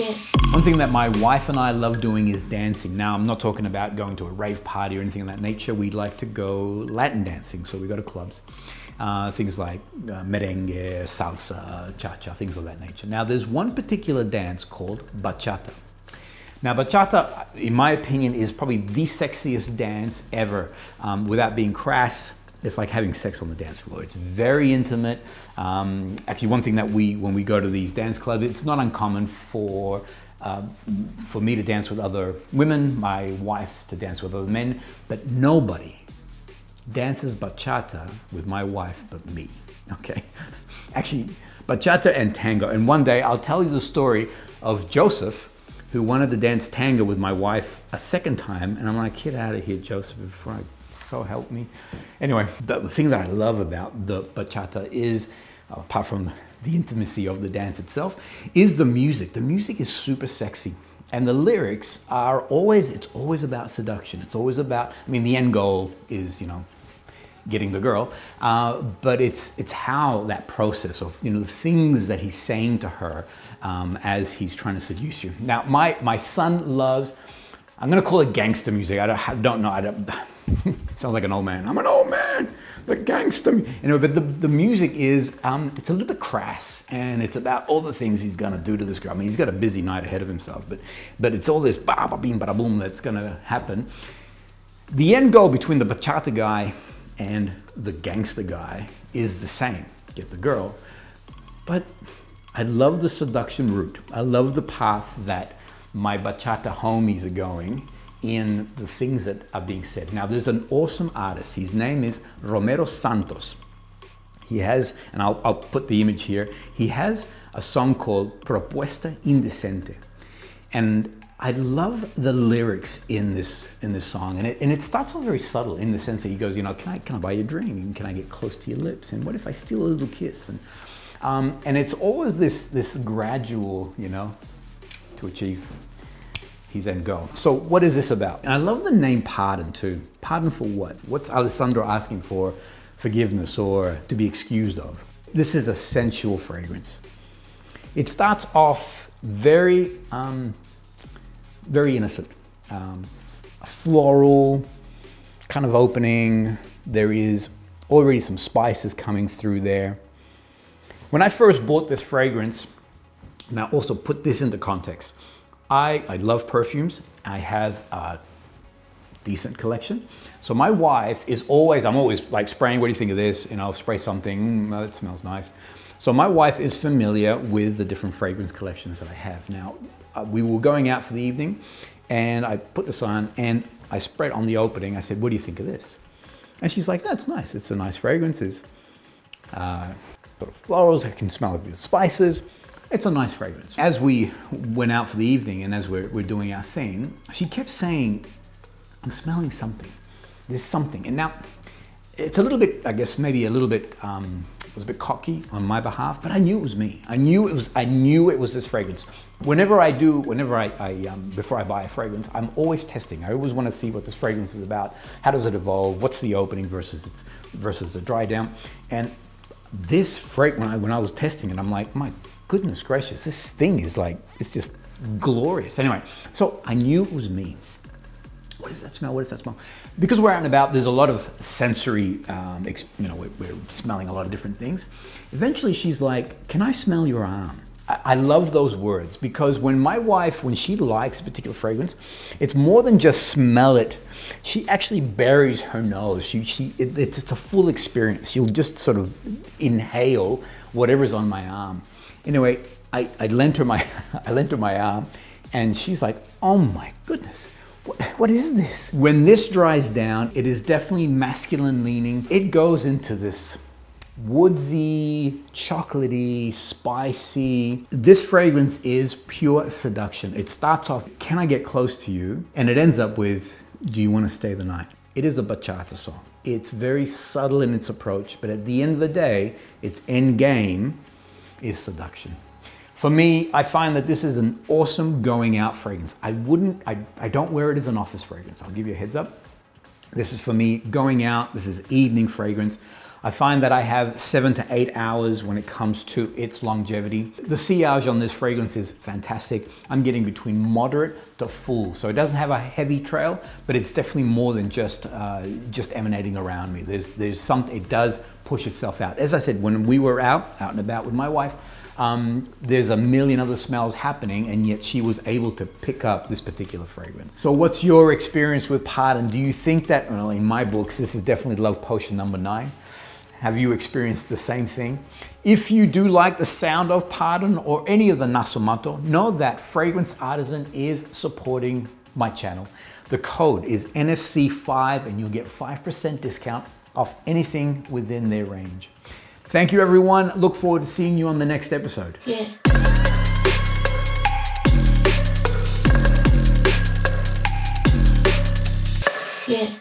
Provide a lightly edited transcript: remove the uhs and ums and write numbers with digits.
Yeah. One thing that my wife and I love doing is dancing. Now, I'm not talking about going to a rave party or anything of that nature. We like to go Latin dancing, so we go to clubs. Things like merengue, salsa, cha-cha, things of that nature. Now, there's one particular dance called bachata. Now, bachata, in my opinion, is probably the sexiest dance ever. Without being crass, it's like having sex on the dance floor. It's very intimate. Actually, one thing that when we go to these dance clubs, it's not uncommon for me to dance with other women, my wife to dance with other men, but nobody dances bachata with my wife but me, okay? Actually, bachata and tango. And one day, I'll tell you the story of Joseph, who wanted to dance tango with my wife a second time, and I'm like, get out of here, Joseph, before so help me. Anyway, the thing that I love about the bachata is, apart from the intimacy of the dance itself, is the music. The music is super sexy. And the lyrics are it's always about seduction. It's always about, I mean, the end goal is, you know, getting the girl, but it's how that process of, you know, the things that he's saying to her as he's trying to seduce you. Now, my son loves, I'm gonna call it gangster music. I don't know, sounds like an old man. I'm an old man, the gangster. You know, but the music is, it's a little bit crass, and it's about all the things he's gonna do to this girl. I mean, he's got a busy night ahead of himself, but it's all this ba-ba-beam, ba-da-boom that's gonna happen. The end goal between the bachata guy and the gangster guy is the same, get the girl. But I love the seduction route. I love the path that my bachata homies are going in the things that are being said. Now, there's an awesome artist. His name is Romero Santos. He has, and I'll put the image here, he has a song called Propuesta Indecente. And I love the lyrics in this song, and it starts off very subtle in the sense that he goes, you know, can I buy you a drink, and can I get close to your lips, and what if I steal a little kiss, and it's always this gradual, you know, to achieve his end goal. So what is this about? And I love the name pardon too. Pardon for what? What's Alessandro asking for? Forgiveness or to be excused of? This is a sensual fragrance. It starts off very innocent, a floral kind of opening. There is already some spices coming through there. When I first bought this fragrance, now also put this into context. I love perfumes. I have a decent collection. So my wife is always, I'm always like spraying, what do you think of this? You know, spray something, it smells nice. So my wife is familiar with the different fragrance collections that I have. Now, we were going out for the evening and I put this on and I sprayed on the opening. I said, what do you think of this? And she's like, that's nice. It's a nice fragrance. It's florals, I can smell the spices. It's a nice fragrance. As we went out for the evening and as we're doing our thing, she kept saying, I'm smelling something. There's something. And now it's a little bit, I guess maybe a little bit, it was a bit cocky on my behalf, but I knew it was me. I knew it was this fragrance. Before I buy a fragrance, I'm always testing. I always want to see what this fragrance is about. How does it evolve? What's the opening versus the dry down? And this fragrance, when I was testing it, I'm like, my goodness gracious, this thing is like, it's just glorious. Anyway, so I knew it was me. What does that smell? What does that smell? Because we're out and about, there's a lot of sensory, you know, we're smelling a lot of different things. Eventually she's like, can I smell your arm? I love those words because when my wife, when she likes a particular fragrance, it's more than just smell it. She actually buries her nose. It's a full experience. She'll just sort of inhale whatever's on my arm. Anyway, I lent her my arm and she's like, oh my goodness. What is this? When this dries down, it is definitely masculine leaning. It goes into this woodsy, chocolatey, spicy. This fragrance is pure seduction. It starts off, can I get close to you? And it ends up with, do you want to stay the night? It is a bachata song. It's very subtle in its approach, but at the end of the day, its end game is seduction. For me, I find that this is an awesome going out fragrance. I don't wear it as an office fragrance. I'll give you a heads up. This is for me going out. This is evening fragrance. I find that I have 7 to 8 hours when it comes to its longevity. The sillage on this fragrance is fantastic. I'm getting between moderate to full. So it doesn't have a heavy trail, but it's definitely more than just emanating around me. There's something, it does push itself out. As I said, when we were out and about with my wife, there's a million other smells happening, and yet she was able to pick up this particular fragrance. So what's your experience with Pardon? Do you think that, well, in my books, this is definitely love potion number 9. Have you experienced the same thing? If you do like the sound of Pardon or any of the Nasomatto, know that Fragrance Artisan is supporting my channel. The code is NFC5 and you'll get 5% discount off anything within their range. Thank you, everyone. Look forward to seeing you on the next episode. Yeah. Yeah.